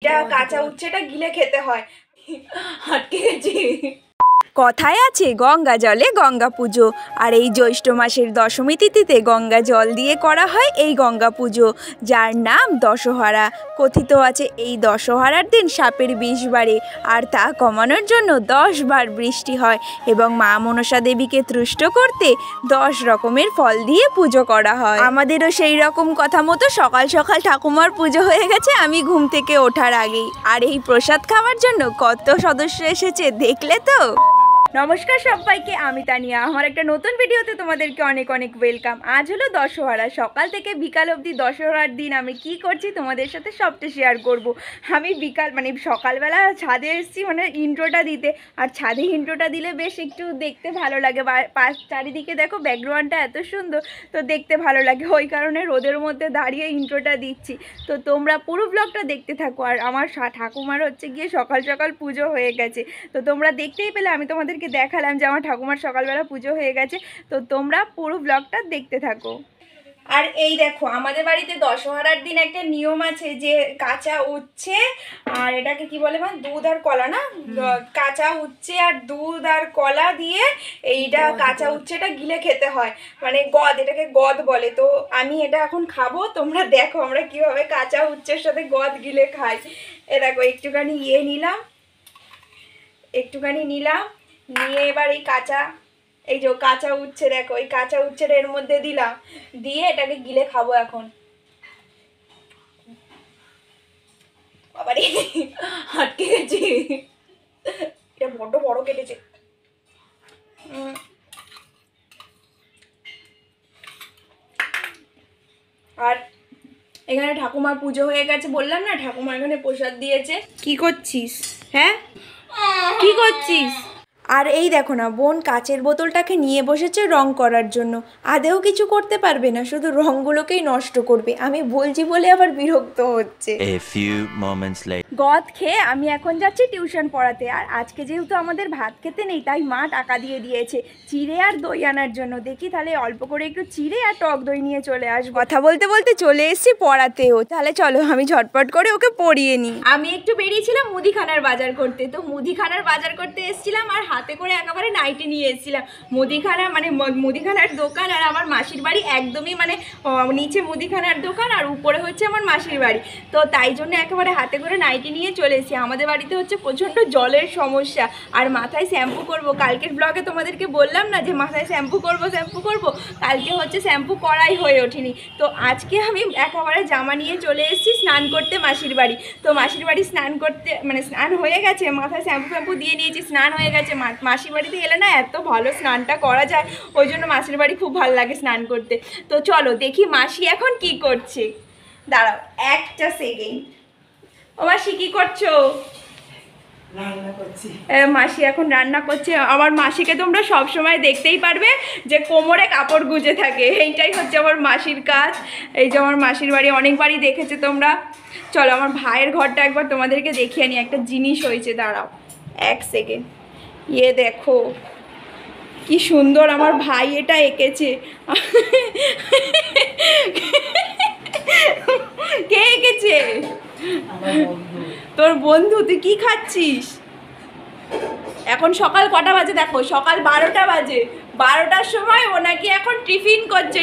এটা কাঁচা উচ্ছেটা গিলে খেতে হয়। আটকে গেছি। কথায় আছে গঙ্গা জলে গঙ্গা পুজো, আর এই জ্যৈষ্ঠ মাসের দশমী তিথিতে গঙ্গা জল দিয়ে করা হয় এই গঙ্গা পুজো, যার নাম দশহরা। কথিত আছে এই দশহরার দিন সাপের বিষ বাড়ে, আর তা কমানোর জন্য 10 বার বৃষ্টি হয় এবং মা মনসা দেবীকে তুষ্ট করতে 10 রকমের ফল দিয়ে পুজো করা হয়। আমাদেরও সেই রকম কথা মতো সকাল সকাল ঠাকুমার পুজো হয়ে গেছে আমি ঘুম থেকে ওঠার আগেই। আর এই প্রসাদ খাওয়ার জন্য কত সদস্য এসেছে দেখলে তো। নমস্কার সবাইকে, আমি তানিয়া। আমার একটা নতুন ভিডিওতে তোমাদেরকে অনেক অনেক ওয়েলকাম। আজ হলো দশহরা, সকাল থেকে বিকাল অবধি দশহরার দিন আমি কি করছি তোমাদের সাথে সবটা শেয়ার করব। আমি সকালবেলা ছাদে এসেছি ইন্ট্রোটা দিতে, আর ছাদে ইন্ট্রোটা দিলে বেশ একটু দেখতে ভালো লাগে। চারিদিকে দেখো ব্যাকগ্রাউন্ডটা এত সুন্দর, তো দেখতে ভালো লাগে, ওই কারণে রোদের মধ্যে দাঁড়িয়ে ইন্ট্রোটা দিচ্ছি। তো তোমরা পুরো ব্লগটা দেখতে থাকো। আর আমার ঠাকুমার হচ্ছে গিয়ে সকাল সকাল পুজো হয়ে গেছে, তো তোমরা দেখতেই পেলে আমি তোমাদেরকে দেখালাম যে আমার ঠাকুমার সকালবেলা পুজো হয়ে গেছে। তো তোমরা পুরো ব্লগটা দেখতে থাকো। আর এই দেখো, আমাদের বাড়িতে দশহরার দিন একটা নিয়ম আছে যে কাঁচা উচ্ছে আর এটাকে কি বলে দুধ আর কলা, না কাঁচা উচ্ছে আর দুধ আর কলা দিয়ে এইটা কাঁচা উচ্ছেটা গিলে খেতে হয়, গদ, এটাকে গদ বলে। তো আমি এটা এখন খাবো, তোমরা দেখো আমরা কিভাবে কাঁচা উচ্ছের সাথে গদ গিলে খাই। এ দেখো একটুখানি নিলাম, নিয়ে এবার এই যে কাঁচা উচ্ছে, দেখো এই কাঁচা উচ্ছের এর মধ্যে দিলাম, দিয়ে এটাকে গিলে খাবো এখন। বাবারে আটকে গেছি, এটা বড্ড বড় কেটেছে। আর এখানে ঠাকুমার পুজো হয়ে গেছে, বললাম না, ঠাকুমা এখানে প্রসাদ দিয়েছে। কি করছিস? হ্যাঁ, কি করছিস? আর এই দেখো না, বোন কাচের বোতলটাকে নিয়ে বসেছে রং করার জন্য। আদেও কিছু করতে পারবে না, শুধু রঙগুলোকেই নষ্ট করবে। আমি বলছি বলে আবার বিরক্ত হচ্ছে। গদ খেয়ে আমি এখন যাচ্ছি টিউশন পড়াতে। আর আজকে যেহেতু আমাদের ভাত খেতে নেই, তাই মা টাকা দিয়ে দিয়েছে চিড়ে আর দই আনার জন্য। দেখি তাহলে অল্প করে একটু চিড়ে আর টক দই নিয়ে চলে আসবো। কথা বলতে বলতে চলে এসেছি পড়াতেও। তাহলে চলো আমি ঝটপট করে ওকে পড়িয়ে নিই। আমি একটু বেরিয়েছিলাম মুদিখানার বাজার করতে, তো মুদিখানার বাজার করতে এসেছিলাম আর হাতে করে একেবারে নাইটি নিয়ে এসেছিলাম। মুদিখানার দোকান, আর আমার মাসির বাড়ি একদমই নিচে মুদিখানার দোকান আর উপরে হচ্ছে আমার মাসির বাড়ি। তো তাই জন্য একেবারে হাতে করে নাইটি নিয়ে চলে এসেছি। আমাদের বাড়িতে হচ্ছে প্রচণ্ড জলের সমস্যা, আর মাথায় শ্যাম্পু করব। কালকের ব্লগে তোমাদেরকে বললাম না যে মাথায় শ্যাম্পু করব, কালকে হচ্ছে শ্যাম্পু করাই হয়ে ওঠেনি। তো আজকে আমি একেবারে জামা নিয়ে চলে এসেছি স্নান করতে মাসির বাড়ি। তো মাসির বাড়ি স্নান করতে স্নান হয়ে গেছে, মাথায় শ্যাম্পু দিয়ে নিয়েছি, স্নান হয়ে গেছে। মাসির বাড়িতে গেলে না এত ভালো স্নানটা করা যায়, ওই জন্য মাসির বাড়ি খুব ভালো লাগে স্নান করতে। তো চলো দেখি মাসি এখন কি করছে। দাঁড়াও একটা সেকেন্ড। ও মাসি কি করছো? মাসি এখন রান্না করছে। আমার মাসিকে তোমরা সব সময় দেখতেই পারবে যে কোমরে কাপড় গুজে থাকে, এইটাই হচ্ছে আমার মাসির কাজ। এই যে আমার মাসির বাড়ি অনেকবারই দেখেছে তোমরা। চলো আমার ভাইয়ের ঘরটা একবার তোমাদেরকে দেখিয়ে নিই, একটা জিনিস হয়েছে। দাঁড়াও এক সেকেন্ড। দেখো কি সুন্দর আমার ভাই এটা এঁকেছে। কে এঁকেছে? তোর বন্ধু। তুই কি খাচ্ছিস এখন? সকাল কটা বাজে দেখো, সকাল 12টা বাজে। 12টার সময় ও নাকি এখন টিফিন করছে।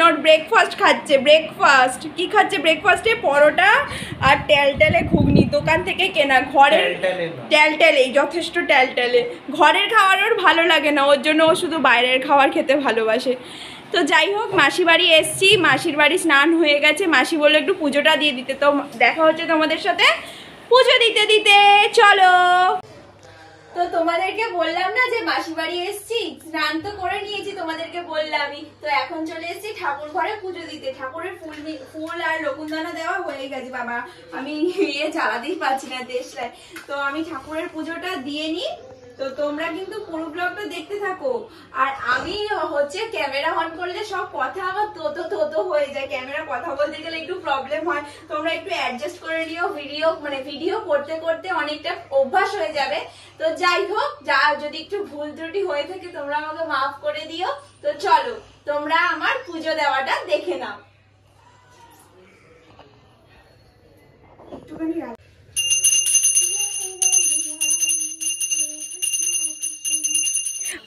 ওর ব্রেকফাস্ট খাচ্ছে। ব্রেকফাস্ট কি খাচ্ছে? ব্রেকফাস্টে পরোটা আর ট্যালট্যালে ঘুগনি, দোকান থেকে কেনা। ঘরের ট্যালট্যালেই যথেষ্ট ট্যালট্যালে। ঘরের খাবার ওর ভালো লাগে না, ওর জন্য ও শুধু বাইরের খাবার খেতে ভালোবাসে। তো যাই হোক, মাসি বাড়ি এসছি, মাসির বাড়ি স্নান হয়ে গেছে। মাসি বললো একটু পুজোটা দিয়ে দিতে। তো দেখা হচ্ছে তোমাদের সাথে পুজো দিতে দিতে। চলো। তো তোমাদেরকে বললাম না যে মাসি বাড়ি এসছি, স্নান তো করে নিয়েছি, তোমাদেরকে বললামই। তো এখন চলে এসছি ঠাকুর ঘরে পুজো দিতে। ঠাকুরের ফুল আর লকুনদানা দেওয়া হয়ে গেছে। বাবা আমি জ্বালাতেই পারছি না দেশলায়। তো আমি ঠাকুরের পুজোটা দিয়ে নিই। তো তোমরা কিন্তু পুরো ব্লগটা দেখতে থাকো। আর আমি হচ্ছে ক্যামেরা অন করলে সব কথা আমার তো হয়ে যায়। ক্যামেরা কথা বলতে গেলে একটু প্রবলেম হয়, তোমরা একটু অ্যাডজাস্ট করে নিও। ভিডিও করতে করতে অনেকটা অভ্যাস হয়ে যাবে। তো যাই হোক, যদি একটু ভুল ত্রুটি হয়ে থাকে তোমরা আমাকে মাফ করে দিও। তো চলো তোমরা আমার পুজো দেওয়াটা দেখে নাও। একটুখানি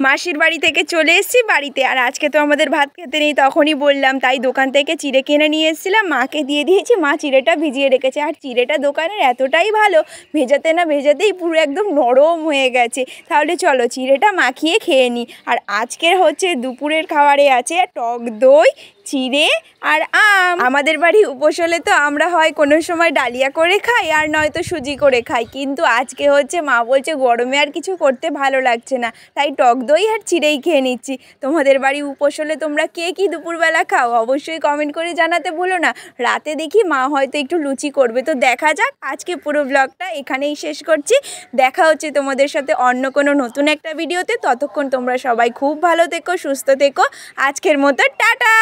মাসির বাড়ি থেকে চলে এসেছি বাড়িতে, আর আজকে তো আমাদের ভাত খেতে নেই, তখনই বললাম, তাই দোকান থেকে চিড়ে কিনে নিয়ে এসেছিলাম, মাকে দিয়ে দিয়েছি, মা চিড়েটা ভিজিয়ে রেখেছে। আর চিড়েটা দোকানের এতটাই ভালো, ভেজাতে না ভেজাতেই পুরো একদম নরম হয়ে গেছে। তাহলে চলো চিড়েটা মাখিয়ে খেয়ে নিই। আর আজকের হচ্ছে দুপুরের খাবারে আছে টক দই, চিড়ে আর আম। আমাদের বাড়ি উপোস হলে তো আমরা হয় কোনো সময় ডালিয়া করে খাই আর নয়তো সুজি করে খাই, কিন্তু আজকে হচ্ছে মা বলছে গরমে আর কিছু করতে ভালো লাগছে না, তাই টক দই আর চিড়েই খেয়ে নিচ্ছি। তোমাদের বাড়ি উপোস হলে তোমরা কে কী দুপুরবেলা খাও অবশ্যই কমেন্ট করে জানাতে ভুলো না। রাতে দেখি মা হয়তো একটু লুচি করবে, তো দেখা যাক। আজকে পুরো ব্লগটা এখানেই শেষ করছি। দেখা হচ্ছে তোমাদের সাথে অন্য কোনো নতুন একটা ভিডিওতে। ততক্ষণ তোমরা সবাই খুব ভালো থেকো, সুস্থ থেকো। আজকের মতো টাটা।